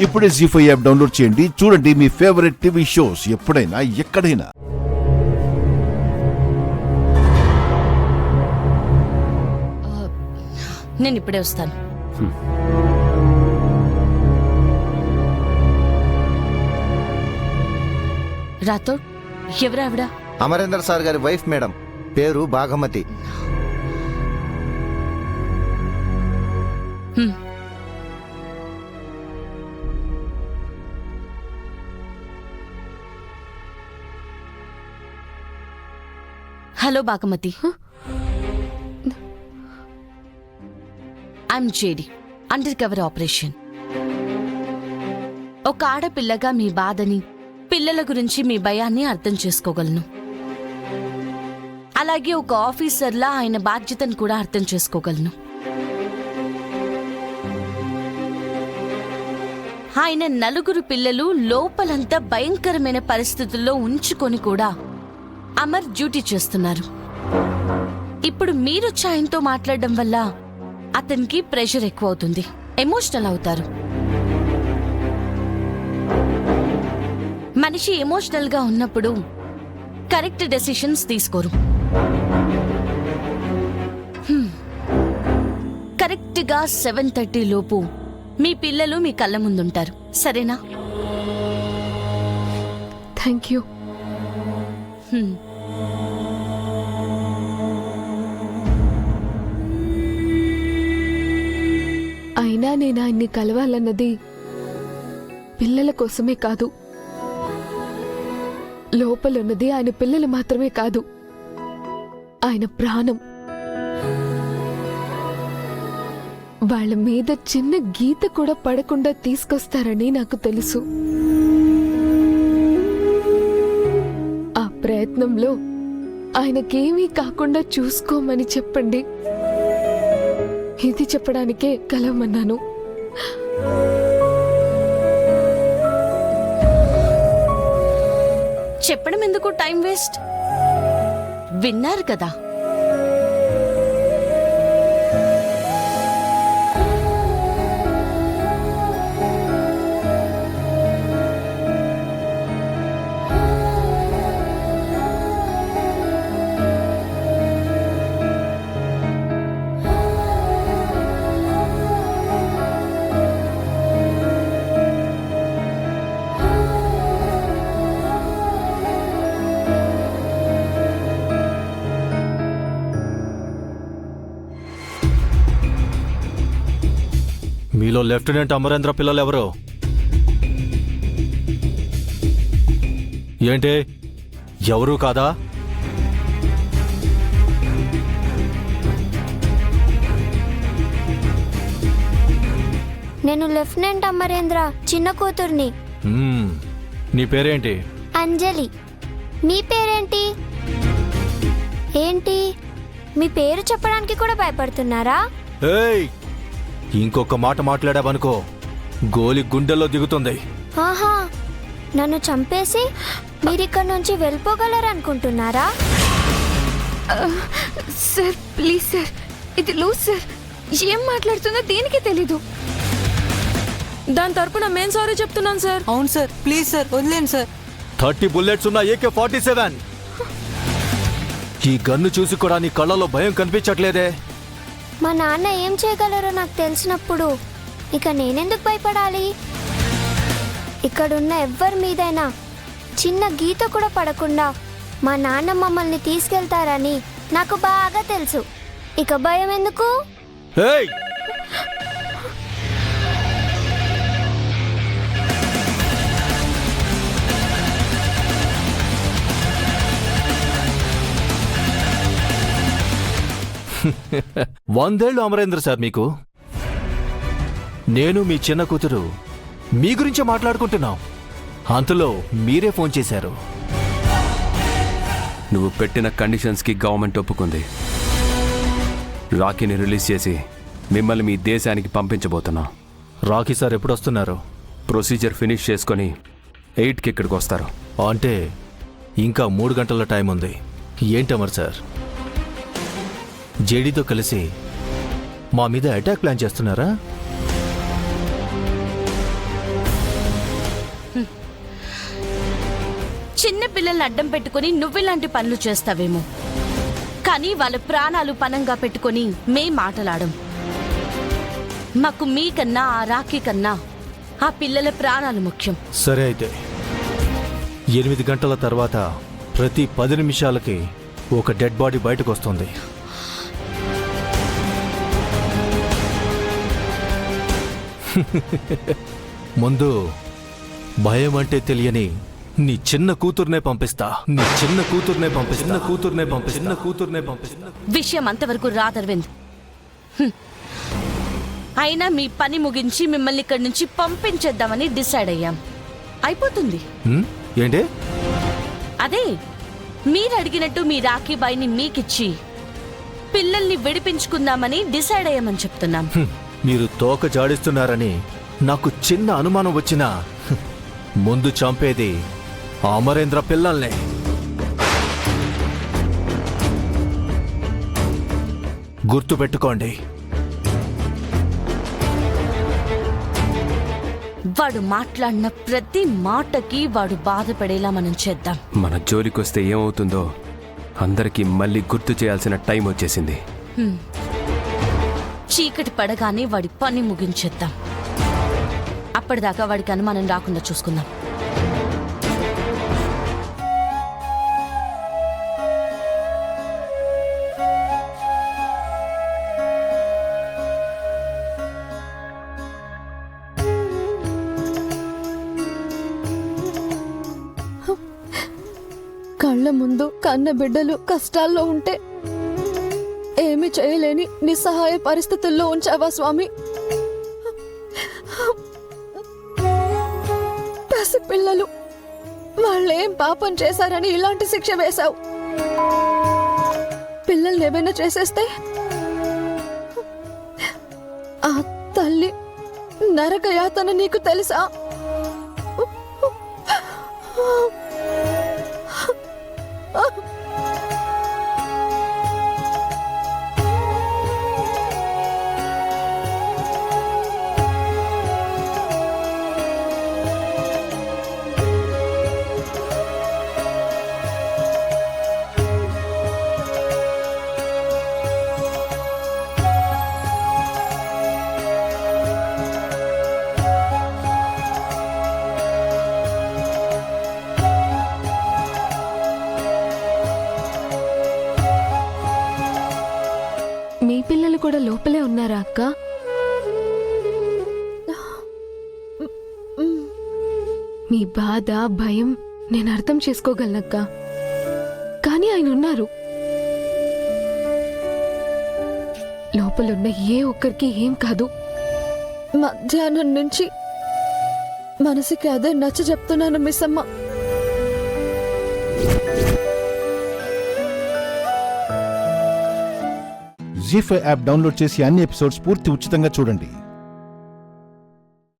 ఇప్పుడే జీ5 app download చేయండి. చూడండి మీ ఫేవరెట్ టీవీ షోస్ ఎప్పుడైనా ఎక్కడైనా. నేను ఇప్పుడే వస్తాను. రాథోడ్, ఎవరావిడ? అమరేందర్ సార్ గారి వైఫ్ మేడం, పేరు Bhagamathi. Hello Bhagamathi, I'm JD, under cover operation. ఒక ఆడపిల్లగా మీ బాధని, పిల్లల గురించి మీ భయాన్ని అర్థం చేసుకోగలను. అలాగే ఒక ఆఫీసర్లా ఆయన బాధ్యతను కూడా అర్థం చేసుకోగలను. ఆయన నలుగురు పిల్లలు లోపలంతా భయంకరమైన పరిస్థితుల్లో ఉంచుకొని కూడా అమర్ డ్యూటీ చేస్తున్నారు. ఇప్పుడు మీరొచ్చి ఆయనతో మాట్లాడడం వల్ల అతనికి ప్రెషర్ ఎక్కువ అవుతుంది, ఎమోషనల్ అవుతారు. మనిషి ఎమోషనల్ గా ఉన్నప్పుడు కరెక్ట్ డెసిషన్స్ తీసుకోరు. కరెక్ట్ గా 7:30 లోపు మీ పిల్లలు మీ కళ్ళ ముందుంటారు, సరేనా? Thank you. అయినా నేను ఆయన్ని కలవాలన్నది పిల్లల కోసమే కాదు, లోపలున్నది ఆయన పిల్లలు మాత్రమే కాదు, ఆయన ప్రాణం. వాళ్ళ మీద చిన్న గీత కూడా పడకుండా తీసుకొస్తారని నాకు తెలుసు. ఆ ప్రయత్నంలో ఆయనకేమీ కాకుండా చూసుకోమని చెప్పండి. ఇది చెప్పడానికే కలవమన్నాను. చెప్పడం ఎందుకు టైం వేస్ట్? విన్నారు కదా. మీలో లెఫ్టినెంట్ అమరేంద్ర పిల్లలు ఎవరు? ఏంటి, ఎవరు కాదా? నేను లెఫ్టినెంట్ అమరేంద్ర చిన్న కూతుర్ని. నీ పేరేంటి? అంజలి. మీ పేరేంటి? ఏంటి, మీ పేరు చెప్పడానికి కూడా భయపడుతున్నారా? ఏయ్, ఇంకొక మాట మాట్లాడావనుకో గోలి గుండెల్లో దిగుతుంది. ఆహా, నన్ను చంపేసి మీరిక్కడి నుంచి వెళ్ళిపోగలరనుకుంటున్నారా? సార్ ప్లీజ్ సార్, ఇది లూజ్ సార్. ఏం మాట్లాడుతుందో దీనికి తెలీదు. దాని తరపున మేము సారీ చెప్తున్నాం సార్. అవును సార్, ప్లీజ్ సార్ వదిలేండి సార్. 30 బుల్లెట్స్ ఉన్న AK-47. ఈ గన్ను చూసి కూడా నీ కళ్ళలో భయం కనిపించట్లేదే? మా నాన్న ఏం చేయగలరో నాకు తెలిసినప్పుడు ఇక నేనెందుకు భయపడాలి? ఇక్కడున్న ఎవ్వరి మీదైనా చిన్న గీత కూడా పడకుండా మా నాన్న మమ్మల్ని తీసుకెళ్తారని నాకు బాగా తెలుసు. ఇక భయం ఎందుకు? ఏయ్, వందేళ్ళు అమరేంద్ర సార్ మీకు. నేను మీ చిన్న కూతురు మీ గురించే మాట్లాడుకుంటున్నాం. అంతలో మీరే ఫోన్ చేశారు. నువ్వు పెట్టిన కండిషన్స్కి గవర్నమెంట్ ఒప్పుకుంది. రాకీని రిలీజ్ చేసి మిమ్మల్ని మీ దేశానికి పంపించబోతున్నా. రాకీ సార్ ఎప్పుడు వస్తున్నారు? ప్రొసీజర్ ఫినిష్ చేసుకొని 8కి ఇక్కడికి వస్తారు. అంటే ఇంకా 3 గంటల టైం ఉంది. ఏంటి అమర్ సార్, జేడీతో కలిసి మా మీద అటాక్ ప్లాన్ చేస్తున్నారా? చిన్న పిల్లల్ని అడ్డం పెట్టుకుని నువ్విలాంటి పనులు చేస్తావేమో, కానీ వాళ్ళ ప్రాణాలు పనంగా పెట్టుకుని మేం మాటలాడం. మాకు మీకన్నా ఆ రాఖీ కన్నా ఆ పిల్లల ప్రాణాలు ముఖ్యం. సరే అయితే 8 గంటల తర్వాత ప్రతి 10 నిమిషాలకి ఒక డెడ్ బాడీ బయటకు వస్తుంది. ముందు భయం అంటే తెలియని నీ చిన్న కూతుర్నే పంపిస్తా. విషయం అంతవరకు రాదరవింద్. అయినా మీ పని ముగించి మిమ్మల్ని ఇక్కడి నుంచి పంపించేద్దామని డిసైడ్ అయ్యాం. అయిపోతుంది. ఏంటి? అదే మీరు అడిగినట్టు మీ రాఖీ బాయిని మీకిచ్చి పిల్లల్ని విడిపించుకుందామని డిసైడ్ అయ్యామని చెప్తున్నాం. మీరు తోక జాడిస్తున్నారని నాకు చిన్న అనుమానం వచ్చినా ముందు చంపేది అమరేంద్ర పిల్లల్నే. గుర్తుపెట్టుకోండి. వాడు మాట్లాడిన ప్రతి మాటకి వాడు బాధపడేలా మనం చేద్దాం. మన జోలికొస్తే ఏమవుతుందో అందరికీ మళ్ళీ గుర్తు చేయాల్సిన టైం వచ్చేసింది. చీకటి పడగానే వాడి పని ముగించేద్దాం. అప్పటిదాకా వాడికి అనుమానం రాకుండా చూసుకుందాం. కళ్ళ ముందు కన్న బిడ్డలు కష్టాల్లో ఉంటే ఏమి చేయలేని నిస్సహాయ పరిస్థితుల్లో ఉంచావా స్వామి? పసిపిల్లలు వాళ్ళేం పాపం చేశారని ఇలాంటి శిక్ష వేశావు. పిల్లల్ని ఏమైనా చేసేస్తే ఆ తల్లి నరక యాతన నీకు తెలుసా? మీ పిల్లలు కూడా లోపలే ఉన్నారా అక్క? మీ బాధ భయం నేను అర్థం చేసుకోగలనక్క, కానీ ఆయన ఉన్నారు. లోపలున్న ఏ ఒక్కరికి ఏం కాదు. మధ్యాహ్నం నుంచి మనసుకి అదే నచ్చ చెప్తున్నాను మిస్సమ్మ. జీ5 యాప్ డౌన్లోడ్ చేసి అన్ని ఎపిసోడ్స్ పూర్తి ఉచితంగా చూడండి.